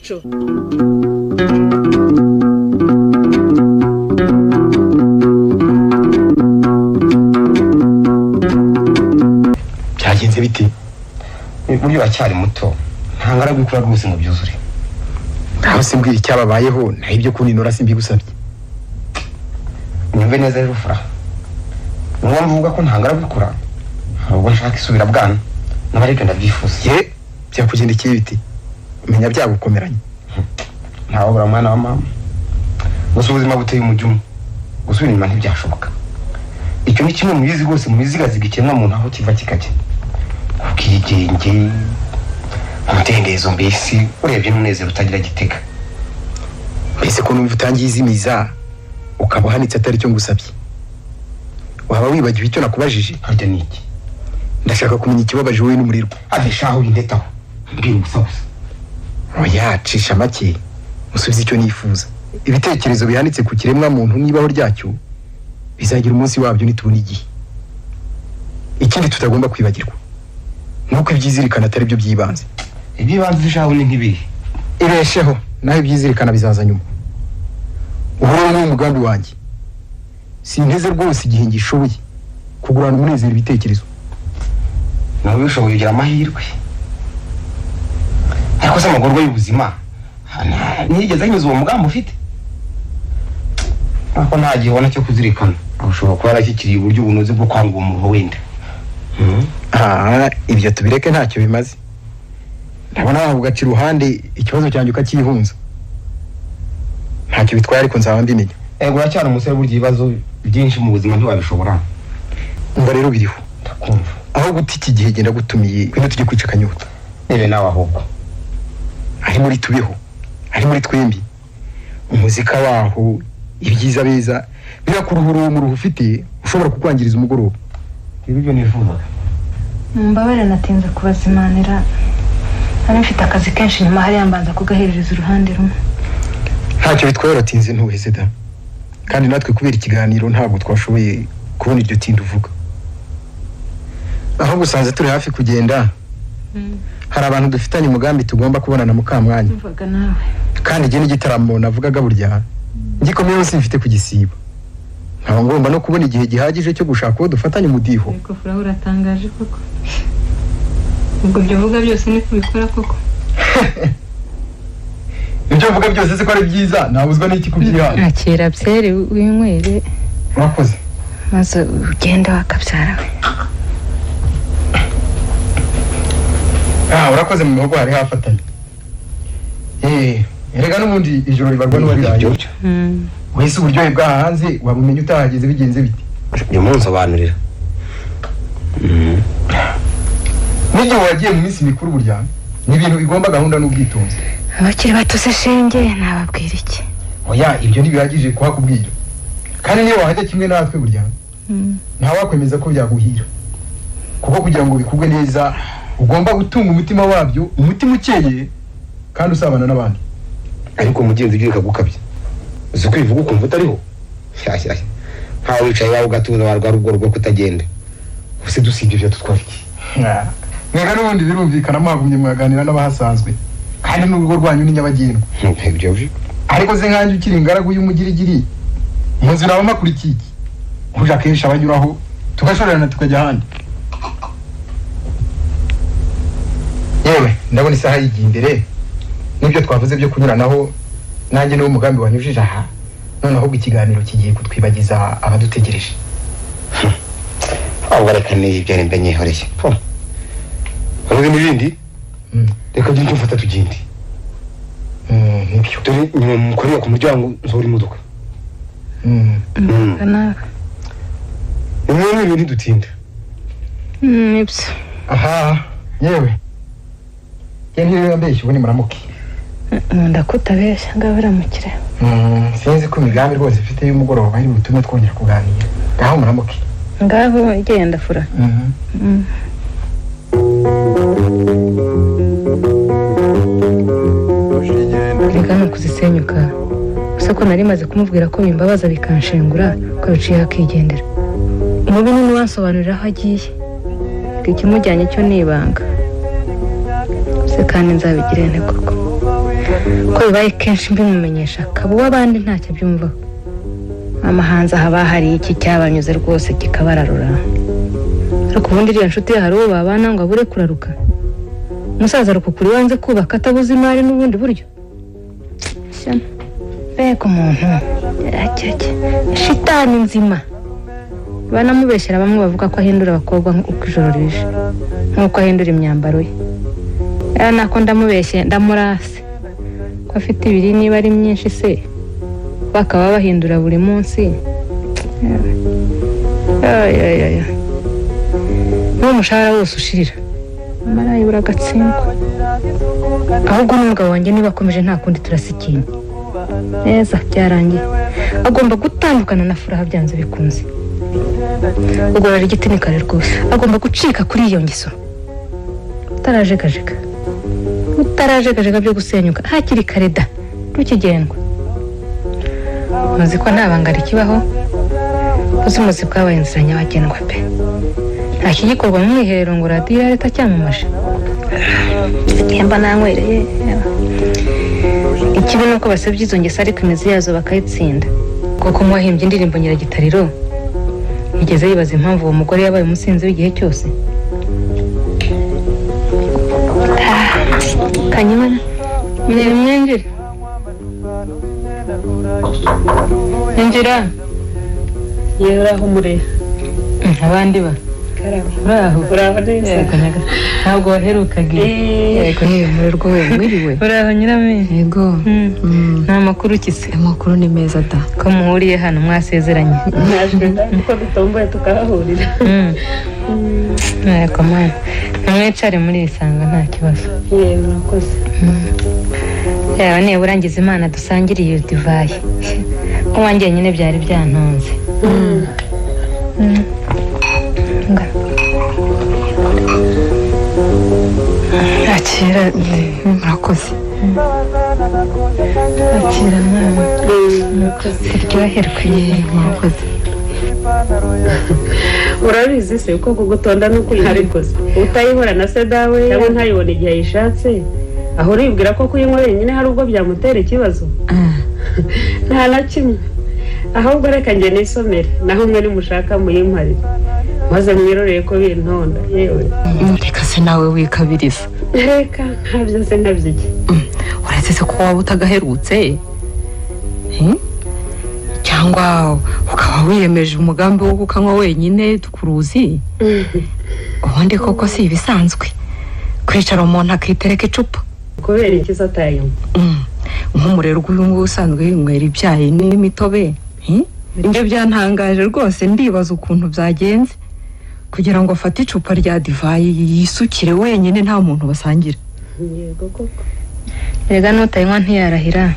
ikinamico. Byagenze biti? Buryo bacyari muto ntangara gukura rwose ngo byuzure. Aho simbwira icyababayeho na ibyo kuninora simbigusabye. Nyumve neza rero fura. Nuwo mvuga ko ntangara gukura. Ahubwo nshaka isubira bwana. Nabareke ndabyifuza. Ye byakugendekeye biti? Menya byagukomeranye. Ntawo bura mwana wa mama. Gusa ubuzima buteye umujyumu. Gusubira inyuma ntibyashoboka. Icyo ni kimwe mu bizi rwose mu bizigaziga ikemwa mu ntaho kiva kikajya. Ubwigenge umudendezo mbese urebye n'umunezero utagira gitega. Mbese ko numva utangiye izimiza ukaba hanitse atari cyo ngusabye. Waba wibagiwe icyo nakubajije? Harya niki? Ndashaka kumenya ikibabaje wowe n'umurirwa. Abeshaho indetaho. Mbwira ubusabusa. Oya cisha make. Musubize icyo nifuza. Ibitekerezo bihanitse ku kiremwa muntu nibaho ryacyo bizagira umunsi wabyo nitubona igihe. Ikindi tutagomba kwibagirwa nuko ibyizirikana atari byo byibanze. Ibyibanze shaho ni nk'ibihe. Ibesheho naho ibyizirikana bizaza nyuma. Uhora n'umugambi wanjye. Sinteze rwose igihe ngishoboye kugurana umunezero ibitekerezo. Nawe ushoboye kugira amahirwe. Ariko se amagorwa y'ubuzima nigeze anyuza uwo mugambi ufite. Ako ntagihona cyo kuzirikana. Ushobora kuba arashyikiriye uburyo bunoze bwo kwanga umuntu wenda. Ibyo tubireke ntacyo bimaze. Ndabona aho ugaca iruhande ikibazo cyanjye ukakihunza. Ntacyo bitwaye ariko nzaba mbimenya. Ego uracyari umusore burya ibibazo byinshi mu buzima ntiwabishobora. Umva rero biriho. Ndakumva. Aho guta iki gihe genda gutumiye kwino tujye kwica kanyota. Nebe nawe ahubwo. Ari muri tubeho. Ari muri twembi. Umuzika waho ibyiza beza birakuruhura mu ruhu ufite ushobora kukwangiriza umugoroba. Ibyo nifuza. Mbabare natinze kubazimanira. Hano mfite akazi kenshi nyuma hari yambanza kugahereza uruhande rumwe. Ntacyo bitwaye uratinze ntuheze da. Kandi natwe kubera ikiganiro ntabwo twashoboye kubona iryo tinda uvuga. Aho gusanze turi hafi kugenda. Hari abantu dufitanye umugambi tugomba kubonana mu kamwanya. Mvuga nawe. Kandi je n'igitaramo navugaga burya. Ngikomeye hose mfite kugisiba. Nkaba ngomba no kubona igihe gihagije cyo gushaka uwo dufatanye umudiho. Ariko furaho uratangaje koko. Ubwo byo vuga byose ni kubikora koko. Ibyo vuga byose se ko ari byiza nabuzwa n'iki kubyihana. Nakira byere winywere. Urakoze. Maze ugenda wakabyara we. Urakoze mu mihogo hari hafatanye. Erega n'ubundi ijoro ribarwa n'uwariye. Wese uburyohe bwa hanze wabumenye utahageze bigenze biti. Uyu munsi abanurira. Nijye wagiye mu minsi mikuru burya ni ibintu bigomba gahunda n'ubwitonzi. Abakiri bato se shenge nababwira iki? Oya ibyo ntibihagije kuhakubwira. Kandi niyo wahajya kimwe natwe burya. Nta wakwemeza ko byaguhira. Kuko kugira ngo bikugwe neza ugomba gutunga umutima wabyo, umutima ukeye kandi usabana n'abandi. Ariko mugenzi ugiye kagukabye. Uzi ko ivuga ukumva utariho? Shyashya. Nta wicaye yawe ugatuza warwa rugo rwo kutagenda. Use dusibye byo tutwara iki? Mwega n'ubundi birumvikana mwagumye mwaganira n'abahasanzwe. Kandi n'urugo rwanyu ni nyabagendwa. Ibyo byo. Ariko se nkanje ukiri ingaragu y'umugirigiri. Munzira abamakurikiye. Uje akesha abanyuraho tugashorerana tukajya handi. Yewe ndabona isaha yigiye imbere. Nibyo twavuze byo kunyuranaho nanjye n'uwo mugambi wanyujije aha. None ahubwo ikiganiro kigiye kutwibagiza abadutegereje. Abarekane ibyo nimbenye horeye. Hari n'ibindi? Reka njye mfata tugende. Nibyo. Dore nyuma mukorera ku muryango nzori imodoka. Kana. Nimwe ibintu dutinda. Nibyo. Aha, yewe. Yeni mbeshye ubone muramuke. Ndakutabeshya ngabiramukire. Sinzi ko imigambi rwose ifite y'umugoroba ari mutume twongera kuganira. Ngaho muramuke. Ngaho igenda fura. Reka no kuzisenyuka. Gusa ko nari maze kumubwira ko bimbabaza bikanshengura ko biciye akigendera. Mubi ni wansobanurira aho agiye. Ikimujyanye cyo nibanga. Se kandi nzabigire nte koko. ko bibaye kenshi mbimumenyesha akaba uw'abandi ntacyo abyumvaho. Amahanza haba hari iki cyabanyuze rwose kikabararura. Ariko ubundi iriya nshuti ye hari uwo babana ngo abure kuraruka. Umusaza rukukuri wanze kubaka atabuze imari n'ubundi buryo. Mbega umuntu shitani nzima. Banamubeshyera bamwe bavuga ko ahindura abakobwa uko ijoro rije, nk'uko ahindura imyambaro ye. Nako ndamubeshye ndamurase ko afite ibiri niba ari myinshi se bakaba bahindura buri munsi. N'umushahara wose ushirira marayibura agatsindwa. Ahubwo n'umugabo wanjye niba akomeje nta kundi turasikinye neza byarangiye. Agomba gutandukana na Furaha byanze bikunze. Ugorora igiti ni kare rwose. Agomba gucika kuri iyo ngeso. Utarajegajega byo gusenyuka hakiri kare da rukigendwa. Muzi ko nta banga rikibaho. Umuzi bwabaye inzira nyabagendwa pe. Nta kigikorwa mu mwiherero ngo radiyo ya leta cyamamaje. Yemba nanywereye. Ikibi nuko basabye izo ngeso ariko imizi yazo bakayitsinda. Kuko muwahimbye indirimbo Nyiragitariro yigeze yibaza impamvu uwo mugore yabaye umusinzi w'igihe cyose. Kanyimana mwinjira. Injira. Yera humure. Abandi ba. Uraho neza. Ntabwo waherukaga. Yego niwe murerwa we mwiriwe. Uraho nyirame. Yego. Nta makuru kise. Amakuru ni meza da. Ko muhuriye hano mwasezeranye. Najwe ko dutomboye tukahahurira. Yego mwana. Mwicare muri isanga nta kibazo. Yewe murakoze. Yawe niba urangiza Imana dusangiriye iyo divayi. Uwanjye nyine byari byantonze. Akira murakoze. Akira mwana. Iryoherwe murakoze. Urabizi se uko kugutonda nuko uyarikoze. Utayihora na se dawe cyangwa ntayibone igihe ayishatse. Aho uribwira ko kuyinywa wenyine hari ubwo byamutera ikibazo. Nta na kimwe. Ahubwo reka njye nisomere naho mwe nimushaka muyimparire. Maze mwiroreye ko bintonda yewe. Reka se nawe wikabiriza. Reka ntabyo se ntabyiki. Uretse se ko waba utagaherutse. Cyangwa ukaba wiyemeje umugambi wo gukanywa wenyine tukuruzi. Ubundi koko si ibisanzwe kwicara umuntu akitereka icupa kubera ikiza atayemo. Nk'umurero rw'uyu usanzwe yinywera ibyayi n'imitobe. Ibyo byantangaje rwose ndibaza ukuntu byagenze kugira ngo afate icupa rya divayi yisukire wenyine nta muntu basangira. Yego koko. Rega nutayinywa ntiyarahira.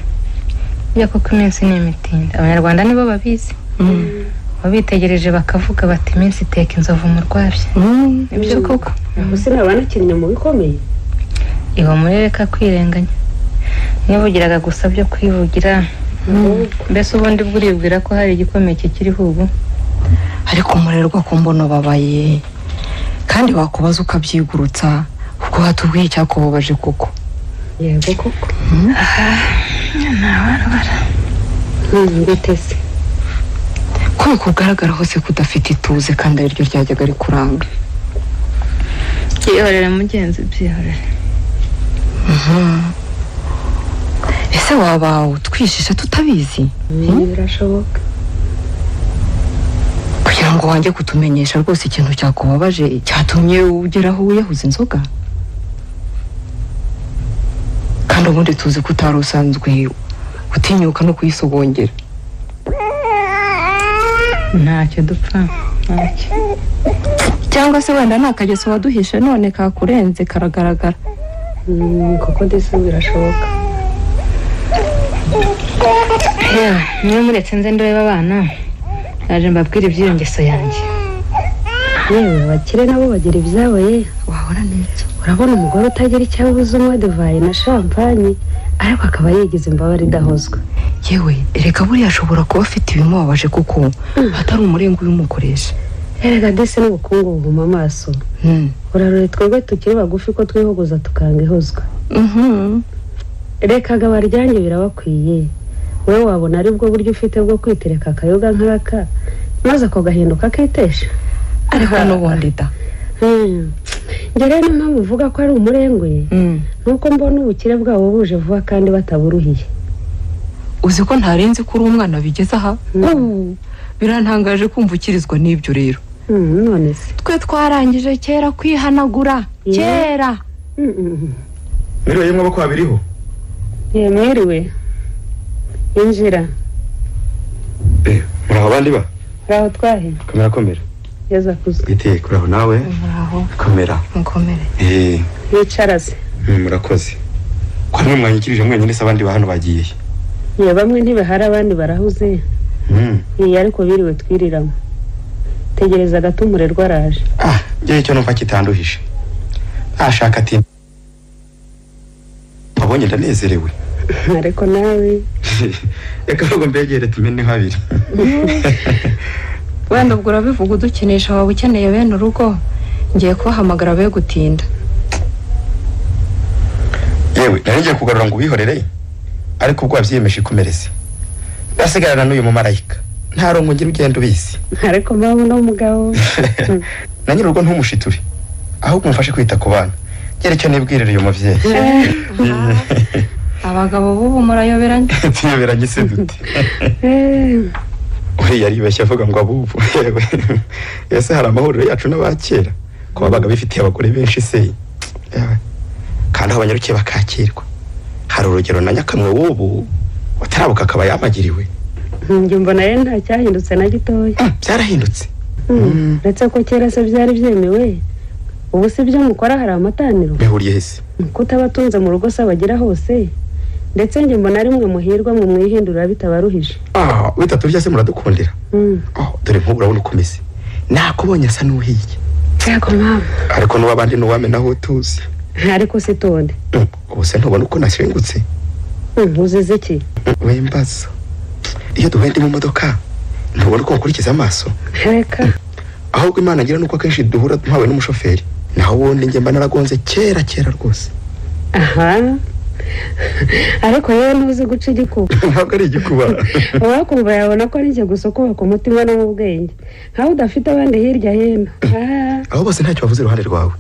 Ya koko iminsi ni imitinda. Abanyarwanda nibo babizi. Babitegereje bakavuga bati iminsi iteka inzovu mu rwabye. Ibyo koko. Gusa nabanakinnye mu bikomeye. Iho mureka kwirenganya. Nibugiraga gusa byo kwivugira. Mbese ubundi bwuribwira ko hari igikomeye kiriho ubu. Ariko umurerwa ko mbona babaye kandi wakubaza ukabyigurutsa kuko hatubwiye icyakubabaje koko. Yego koko. Nabarabara. Mbitese. Ko kugaragara hose kudafite ituze kandi ariryo ryajyaga rikuranga. Yihorera mugenzi byihorera. Ese waba utwishisha tutabizi? Birashoboka. Kugira ngo wanjye kutumenyesha rwose ikintu cyakubabaje cyatumye ugeraho wiyahuza inzoga. Kandi ubundi tuzi ko utari usanzwe utinyuka no kuyisogongera. Ntacyo dupfa. Cyangwa se wenda nakageso waduhishe none kakurenze karagaragara. Koko ndetse birashoboka. Niyo muretse nze ndoreba abana naje mbabwira iby'iyo ngeso yanjye. Yewe bakire nabo bagira ibyabo ye. Wahora n'iki? Urabona umugore utagira icyo abuze umwe divayi na champagne ariko akaba yigize imbabare idahozwa. Yewe reka buriya ashobora kuba afite ibimubabaje kuko atari umurengo w'umukoresha. Erega dese n'ubukungu buvuma amaso. Urarore twebwe tukiri bagufi ko twihogoza tukanga ihozwa. reka gabaryange birabakwiye wowe wabona ari bwo buryo ufite bwo kwitereka akayoga nk'aka maze ako gahinduka kitesha ariko n'ubundi da njye rero impamvu uvuga ko ari umurengwe nuko mbona ubukire bwabo buje vuba kandi bataburuhiye uzi ko ntarenze ko uri umwana bigeze aha birantangaje kumva ukirizwa n'ibyo rero none se twe twarangije kera kwihanagura kera Mwiriwe yemwe abo kwa biriho mwiriwe injira muraho abandi ba raho twahe komera yeza kuze iteye kuraho nawe muraho komera mukomere yicara se murakoze ko nimwe mwanyikirije mwenyine se abandi ba hano bagiye ye bamwe ntibahari abandi barahuze ariko biriwe twiriramo tegereza gato umurerwa araje njye icyo numva kitanduhishe ashaka ati abonye ndanezerewe ariko nawe reka ahubwo mbegere tumene habiri wenda ubwo urabivuga udukinisha waba ukeneye bene urugo ngiye kubahamagara be gutinda yewe nari ngiye kugarura ngo ubihorere ariko ubwo wabyiyemeje ikumereze ndasigarana n'uyu mumarayika nta rongo ngira ugenda ubizi ariko mpamvu n'umugabo na nyir'urugo ntumushiture ahubwo mufashe kwita ku bana gera icyo nibwirira uyu muvyeyi abagabo b'ubu murayoberanye tuyoberanye se dute uriya aribeshya avuga ngo abubu yewe ese hari amahuriro yacu n'abakera ko babaga bifitiye abagore benshi se kandi aho banyarukiye bakakirwa hari urugero na nyakamwe w'ubu watarabuka akaba yamagiriwe njye mbona rero nta cyahindutse na gitoya byarahindutse uretse ko kera se byari byemewe ubu si byo mukora hari amataniro bihuriye hese kutabatunze mu rugo se abagira hose ndetse njye mbona ari mwe muhirwa mu mwihindura bitabaruhije wita turya se muradukundira dore nk'ubu urabona ukomeze nakubonye asa n'uhiye yego mama ariko n'uwabandi n'uwamenaho tuzi ariko si tonde ubu se ntubona uko nashengutse uzize iki wembaza iyo duhenda mu modoka ntubona uko nkurikiza amaso reka ahubwo imana agira nuko akenshi duhura mpawe n'umushoferi naho ubundi njye mba naragonze kera rwose ariko yewe ntuzi guca igikuba ntabwo ari igikuba uwakumva yabona ko ari njye gusa ukuba ku mutima no mu bwenge nkaho udafite abandi hirya hino aho bose ntacyo bavuze iruhande rwawe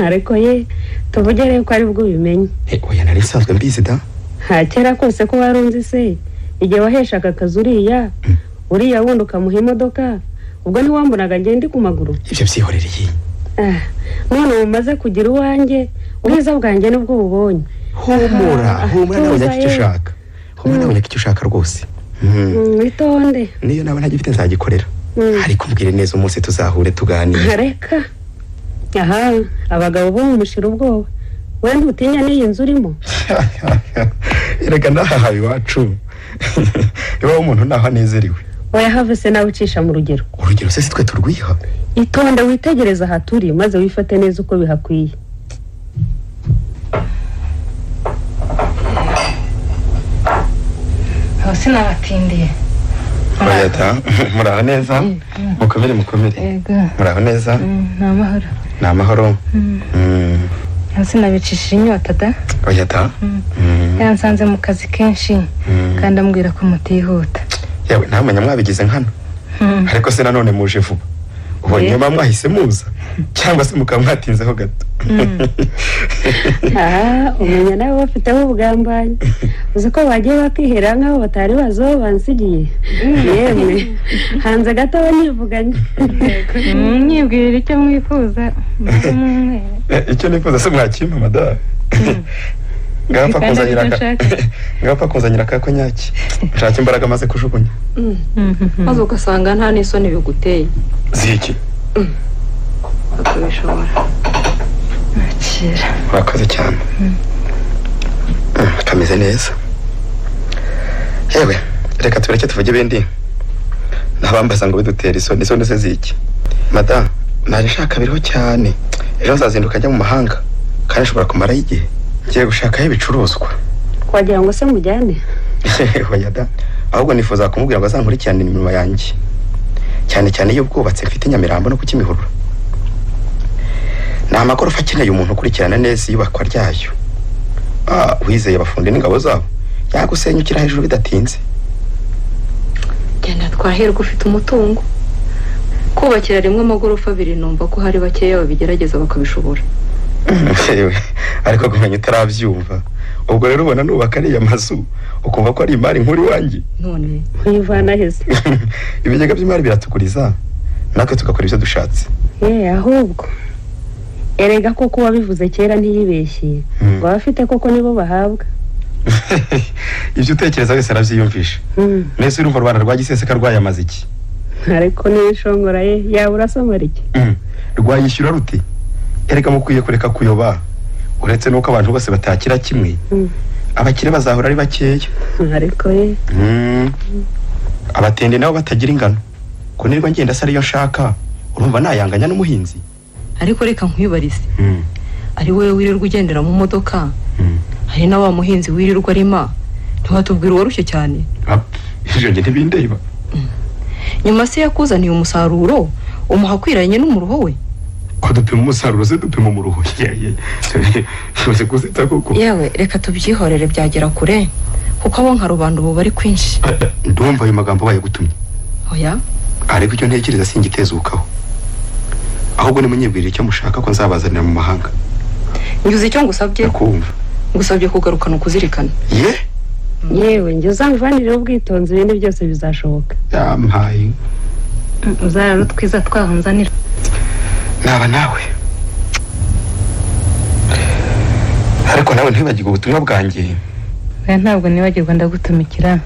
ariko ye tuvugere ko ari bwo ubimenye oya nari nsanzwe mbizi da kera kose ko warunzi se igihe waheshaga akazi uriya wundi ukamuha imodoka ubwo ntiwambonaga ngende ku maguru ibyo byihorereye none umaze kugira uwanjye ubwiza bwanjye nibwo bubonye humura nawe nyaka icyo ushaka icyo ushaka rwose witonde niyo nawe ntagifite nzagikorera ariko mbwire neza umunsi tuzahure tuganire reka abagabo bo mu mushira ubwoba we ntutinya n'iyi nzu urimo erega nahahawe iwacu iwawe umuntu naho anezerewe oya have se nawe ucisha mu rugero se si twe turwiha itonde witegereza aha turi maze wifate neza uko bihakwiye aho sinabatindiye muraho neza mukomere muraho neza ni amahoro sinabicishije inyota da oya da yansanze mu kazi kenshi kandi ambwira ko mutihuta yewe ntamenya mwabigize nkano ariko se nanone muje vuba ubonye nyuma mwahise muza cyangwa se mukaba mwatinzeho gato umenya nawe bafiteho ubugambanyi uzi ko bagiye bakihera nk'aho batari bazi aho bansigiye yemwe hanze gato banivuganye mwibwirira icyo mwifuza icyo nifuza se mwakimpa madara ngapfa kuzanira kako nyaki nshaka imbaraga maze kujugunya maze ugasanga nta n'isoni biguteye ziki akabishobora urakoze cyane kameze neza yewe reka tureke tuvuge ibindi ntabambaza ngo bidutera isoni se ziki madamu naje nshaka biriho cyane ejo nzazinduka njya mu mahanga kandi nshobora kumarayo igihe ngiye gushakaho ibicuruzwa wagira ngo se mujyane oya da ahubwo nifuza kumubwira ngo azankurikirane imirimo yanjye cyane y'ubwubatsi mfite Nyamirambo no ku Kimihurura ni amagorofa akeneye umuntu ukurikirana neza iyubakwa ryayo wizeye abafundi n'ingabo zabo yagusenyukira hejuru bidatinze. Genda twahirwa ufite umutungo. Kubakira rimwe amagorofa 2 numva ko hari bakeya babigerageza bakabishobora. Ariko kumenya utarabyumva. Ubwo rero ubona nubaka ariya mazu ukumva ko ari imari nkuri wanjye. None uyivana heza. Ibigega by'imari biratukuriza natwe tugakora ibyo dushatse. Ahubwo erega koko wabivuze kera ntiyibeshye ngo abafite koko nibo bahabwa. Ibyo utekereza wese arabyiyumvisha. Nese urumva Rwanda rwagiseseka rwayamaze iki? Ariko nishongora ye yabura somara iki? Rwayishyura rute? Erega mukwiye kureka kuyoba. Uretse nuko abantu bose batakira kimwe. Abakire bazahora ari bakeya. Ariko ye abatende nabo batagira ingano. Ko nirwa ngenda sari yo nshaka. Urumva nayanganya n'umuhinzi. Ariko reka nkwibarize. Ari wewe wirirwa ugendera mu modoka. Hari na wa muhinzi wirirwa arima. Ntiwatubwira warushye cyane. Ivyo nge ntibindeba. Nyuma se yakuzaniye umusaruro umuha kwiranye n'umuruho we. Ko dupima umusaruro se dupima umuruho. Cyose kuzita koko. Yewe reka tubyihorere byagera kure. Kuko abo nka rubanda ubu bari kwinshi. Ndumva ayo magambo baye gutumye. Oya. Ariko icyo ntekereza singitezukaho. Ahubwo ni munyibwira icyo mushaka ko nzabazanira mu mahanga. Nyuze icyo ngusabye. Nakumva. Ngusabye kugarukana ukuzirikana. Yewe njye uzamvanire ubwitonzi ibindi byose bizashoboka. Yampaye. Uzararo twiza twahunzanira. Naba nawe. Ariko nawe ntibagirwe ubutumwa bwanjye. Ntabwo nibagirwa ndagutumikira.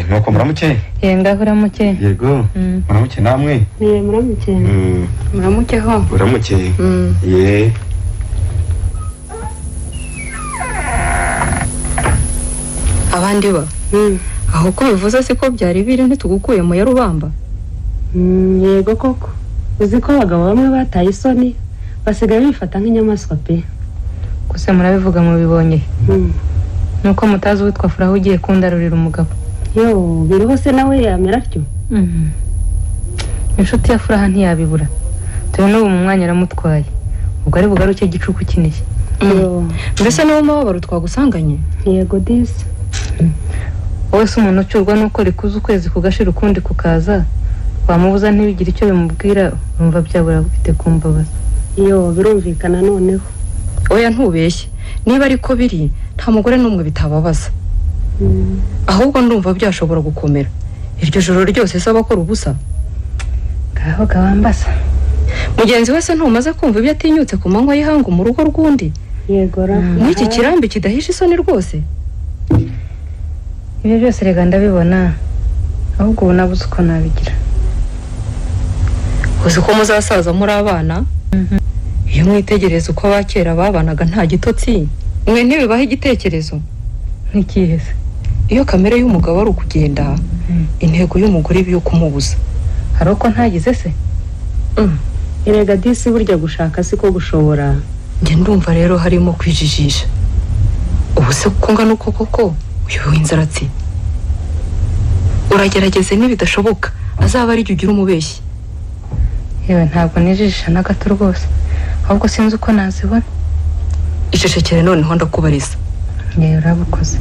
Nuko muramuke. Ngaho uramuke. Yego. Muramuke namwe. Muramuke. Muramuke ho. Muramuke. Abandi ba. Aho ko bivuze se ko byari biri ntitugukuye mu ya Rubamba. Yego koko. Uzi ko abagabo bamwe bataye isoni basigaye bifata nk'inyamaswa pe. Gusa murabivuga mu bibonye. Nuko mutazi witwa Furaha ugiye kundarurira umugabo. Yo biriho se nawe yamera atyo. Inshuti ya Furaha ntiyabibura. Turi no mu mwanya aramutwaye. Ubwo ari bugaruke gicuku kinishye. Mbese niwo mabaro twagusanganye. Yego disi. Wowe se umuntu ucurwa nuko rikuza ukwezi kugashira ukundi kukaza. Wamubuza ntibigira icyo bimubwira urumva byabura bufite kumbabaza. Yo birumvikana noneho. Oya ntubeshye. Niba ariko biri nta mugore numwe bitababaza. Ahubwo ndumva byashobora gukomera. Iryo joro ryose saba ko rubusa. Gaho gawambasa. Mugenzi wese ntumaze kumva ibyo atinyutse ku manywa y'ihanga mu rugo rw'undi. Yegora. N'iki kirambi kidahisha isoni rwose. Ibyo byose rega ndabibona. Ahubwo ubu nabuze uko nabigira. Uzi ko muzasaza muri abana? Iyo mwitegereza uko abakera babanaga nta gitotsi. Mwe ntibibaho igitekerezo. Nk'ikihese. Iyo kamere y'umugabo ari ukugenda, intego y'umugore biyo kumubuza. Hari uko ntagize se? Erega disi burya gushaka siko gushobora. Nge ndumva rero harimo kwijijisha. Ubu se kuko ngana uko koko uyobewe inzaratsi. Uragerageze n'ibidashoboka azaba ari ugira umubeshyi. Yewe ntabwo nijisha na gato rwose. Ahubwo sinzi uko nazibona. Icecekere noneho ndakubariza. Yewe urabukoze.